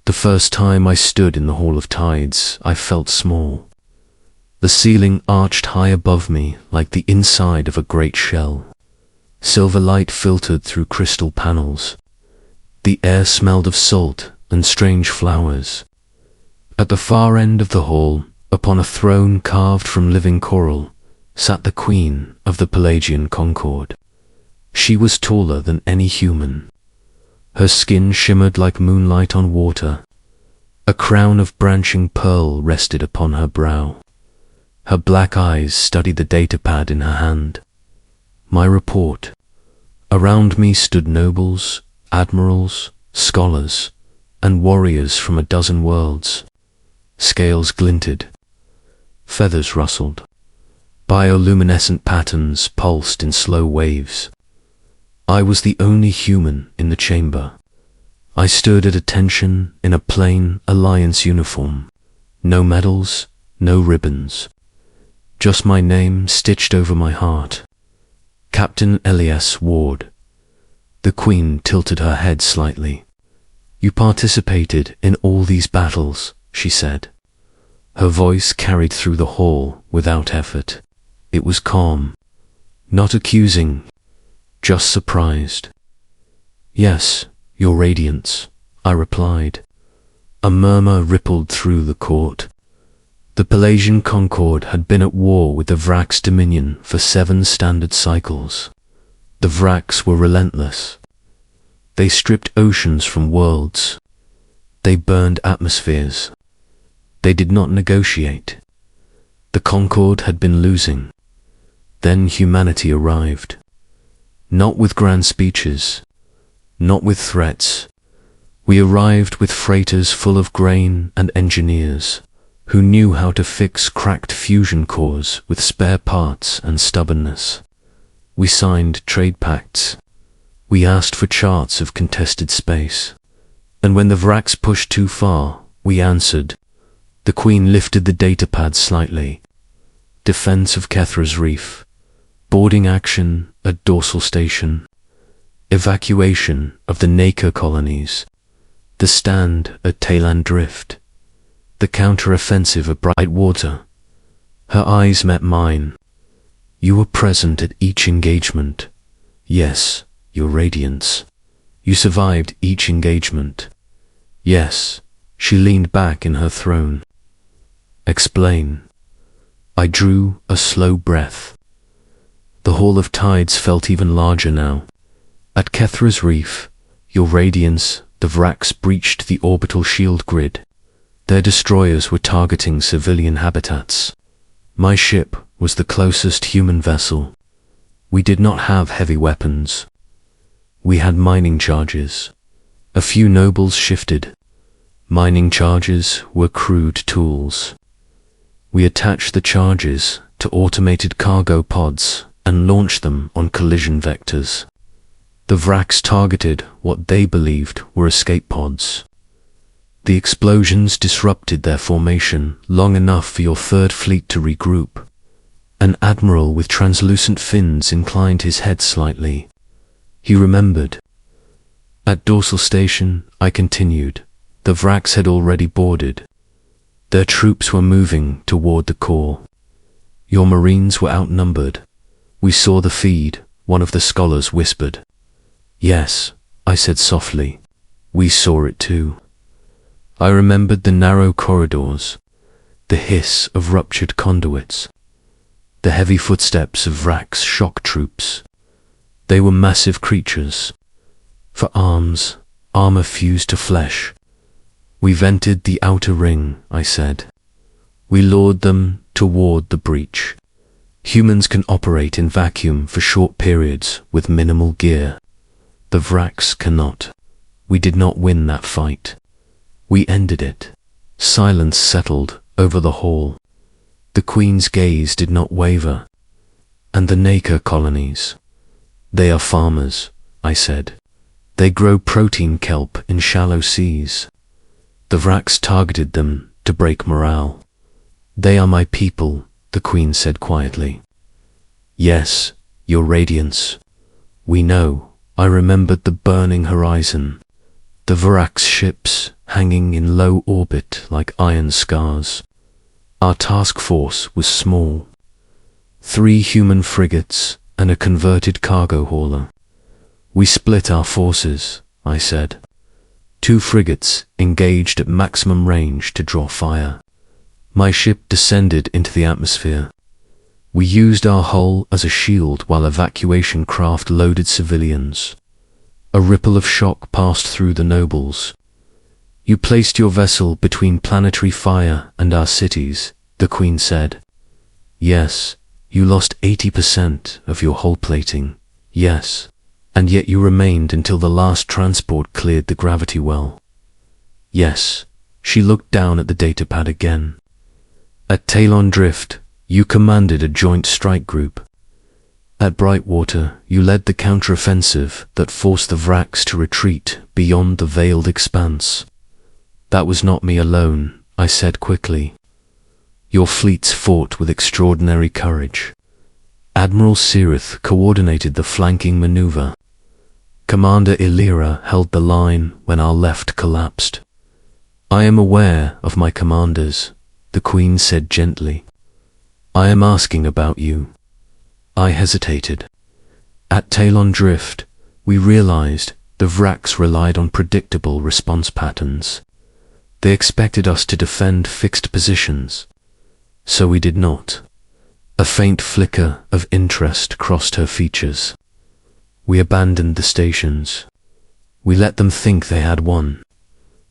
The first time I stood in the Hall of Tides, I felt small. The ceiling arched high above me like the inside of a great shell. Silver light filtered through crystal panels. The air smelled of salt and strange flowers. At the far end of the hall, upon a throne carved from living coral, sat the queen of the Pelagian Concord. She was taller than any human. Her skin shimmered like moonlight on water. A crown of branching pearl rested upon her brow. Her black eyes studied the datapad in her hand. My report. Around me stood nobles, admirals, scholars, and warriors from a dozen worlds. Scales glinted. Feathers rustled. Bioluminescent patterns pulsed in slow waves. I was the only human in the chamber. I stood at attention in a plain Alliance uniform. No medals, no ribbons. Just my name stitched over my heart. Captain Elias Ward. The Queen tilted her head slightly. You participated in all these battles, she said. Her voice carried through the hall without effort. It was calm, not accusing, just surprised. Yes, Your Radiance, I replied. A murmur rippled through the court. The Pelagian Concord had been at war with the Vrax Dominion for 7 standard cycles. The Vrax were relentless. They stripped oceans from worlds. They burned atmospheres. They did not negotiate. The Concord had been losing. Then humanity arrived. Not with grand speeches, not with threats. We arrived with freighters full of grain and engineers who knew how to fix cracked fusion cores with spare parts and stubbornness. We signed trade pacts. We asked for charts of contested space. And when the Vrax pushed too far, we answered. The Queen lifted the datapad slightly. Defense of Kethra's Reef. Boarding action at Dorsal Station. Evacuation of the Naka colonies. The stand at Tayland Drift. The counter-offensive at Brightwater. Her eyes met mine. You were present at each engagement. Yes, Your Radiance. You survived each engagement. Yes, she leaned back in her throne. Explain. I drew a slow breath. The Hall of Tides felt even larger now. At Kethra's Reef, Your Radiance, the Vrax breached the orbital shield grid. Their destroyers were targeting civilian habitats. My ship was the closest human vessel. We did not have heavy weapons. We had mining charges. A few nobles shifted. Mining charges were crude tools. We attached the charges to automated cargo pods and launched them on collision vectors. The Vrax targeted what they believed were escape pods. The explosions disrupted their formation long enough for your third fleet to regroup. An admiral with translucent fins inclined his head slightly. He remembered. At Dorsal Station, I continued. The Vrax had already boarded. Their troops were moving toward the core. Your Marines were outnumbered. We saw the feed, one of the scholars whispered. Yes, I said softly. We saw it too. I remembered the narrow corridors, the hiss of ruptured conduits, the heavy footsteps of Vrax shock troops. They were massive creatures. For arms, armor fused to flesh. We vented the outer ring, I said. We lured them toward the breach. Humans can operate in vacuum for short periods with minimal gear. The Vrax cannot. We did not win that fight. We ended it. Silence settled over the hall. The Queen's gaze did not waver. And the Naka colonies. They are farmers, I said. They grow protein kelp in shallow seas. The Vrax targeted them to break morale. They are my people, the Queen said quietly. Yes, Your Radiance. We know. I remembered the burning horizon. The Vrax ships hanging in low orbit like iron scars. Our task force was small. 3 human frigates and a converted cargo hauler. We split our forces, I said. 2 frigates engaged at maximum range to draw fire. My ship descended into the atmosphere. We used our hull as a shield while evacuation craft loaded civilians. A ripple of shock passed through the nobles. You placed your vessel between planetary fire and our cities, the Queen said. Yes, you lost 80% of your hull plating. Yes, and yet you remained until the last transport cleared the gravity well. Yes, she looked down at the datapad again. At Talon Drift, you commanded a joint strike group. At Brightwater, you led the counteroffensive that forced the Vraks to retreat beyond the veiled expanse. That was not me alone, I said quickly. Your fleets fought with extraordinary courage. Admiral Sirith coordinated the flanking maneuver. Commander Illyra held the line when our left collapsed. I am aware of my commanders, the Queen said gently. I am asking about you. I hesitated. At Talon Drift, we realized the Vraks relied on predictable response patterns. They expected us to defend fixed positions. So we did not. A faint flicker of interest crossed her features. We abandoned the stations. We let them think they had won.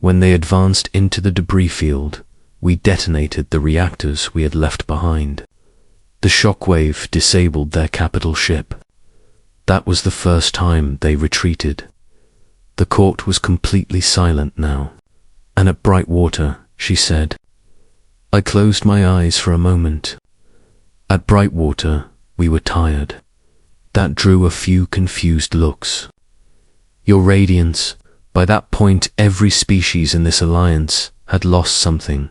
When they advanced into the debris field, we detonated the reactors we had left behind. The shockwave disabled their capital ship. That was the first time they retreated. The court was completely silent now. And at Brightwater, she said. I closed my eyes for a moment. At Brightwater, we were tired. That drew a few confused looks. Your radiance, by that point every species in this alliance had lost something.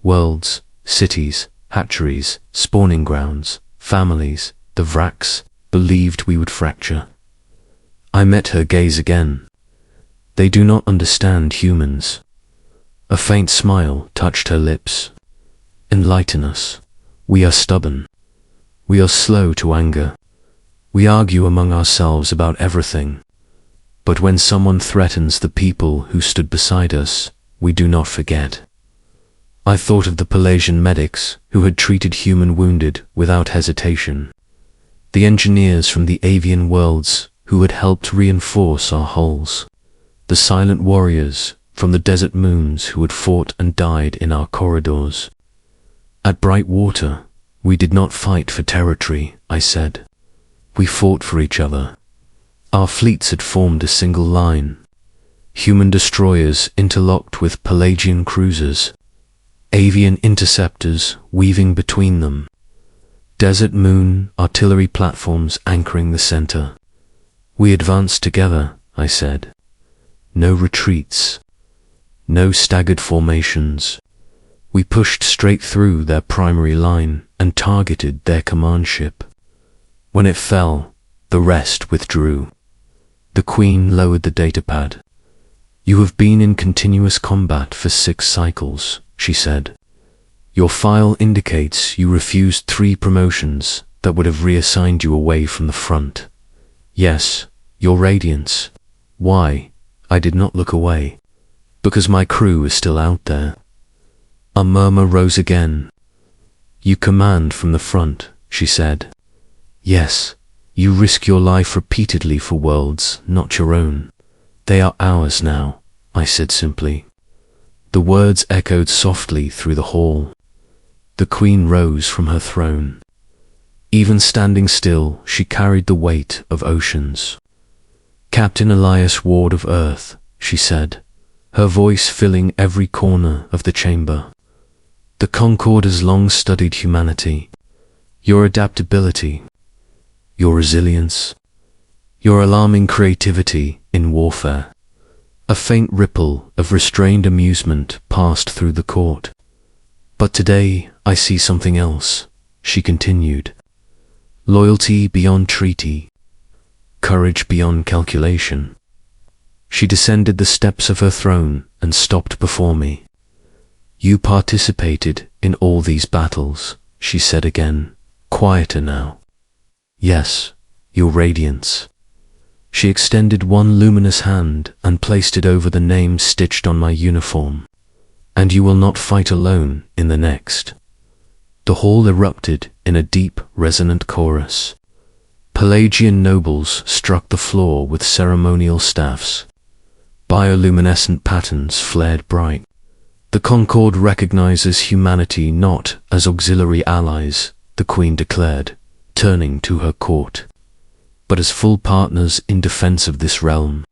Worlds, cities, hatcheries, spawning grounds, families, the Vraks believed we would fracture. I met her gaze again. They do not understand humans. A faint smile touched her lips. Enlighten us. We are stubborn. We are slow to anger. We argue among ourselves about everything. But when someone threatens the people who stood beside us, we do not forget. I thought of the Pelasian medics who had treated human wounded without hesitation. The engineers from the avian worlds who had helped reinforce our hulls. The silent warriors from the desert moons who had fought and died in our corridors. At Brightwater, we did not fight for territory, I said. We fought for each other. Our fleets had formed a single line. Human destroyers interlocked with Pelagian cruisers. Avian interceptors weaving between them. Desert moon artillery platforms anchoring the center. We advanced together, I said. No retreats. No staggered formations. We pushed straight through their primary line and targeted their command ship. When it fell, the rest withdrew. The Queen lowered the datapad. You have been in continuous combat for 6 cycles, she said. Your file indicates you refused 3 promotions that would have reassigned you away from the front. Yes, your radiance. Why? I did not look away. Because my crew is still out there. A murmur rose again. You command from the front, she said. Yes, you risk your life repeatedly for worlds, not your own. They are ours now, I said simply. The words echoed softly through the hall. The Queen rose from her throne. Even standing still, she carried the weight of oceans. Captain Elias Ward of Earth, she said, her voice filling every corner of the chamber. The Concord has long studied humanity, your adaptability, your resilience, your alarming creativity in warfare. A faint ripple of restrained amusement passed through the court. But today I see something else, she continued. Loyalty beyond treaty, courage beyond calculation. She descended the steps of her throne and stopped before me. You participated in all these battles, she said again, quieter now. Yes, your radiance. She extended one luminous hand and placed it over the name stitched on my uniform. And you will not fight alone in the next. The hall erupted in a deep, resonant chorus. Pelagian nobles struck the floor with ceremonial staffs. Bioluminescent patterns flared bright. The Concord recognizes humanity not as auxiliary allies, the Queen declared, turning to her court, but as full partners in defense of this realm.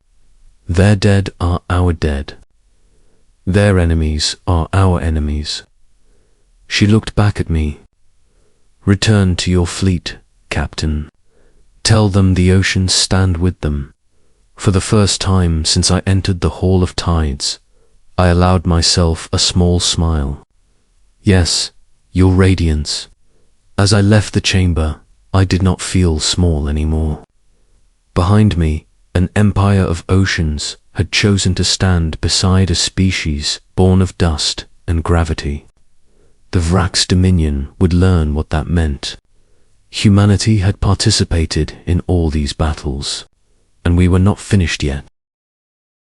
Their dead are our dead. Their enemies are our enemies. She looked back at me. Return to your fleet, Captain. Tell them the oceans stand with them. For the first time since I entered the Hall of Tides, I allowed myself a small smile. Yes, your radiance. As I left the chamber, I did not feel small anymore. Behind me, an empire of oceans had chosen to stand beside a species born of dust and gravity. The Vrax's dominion would learn what that meant. Humanity had participated in all these battles, and we were not finished yet.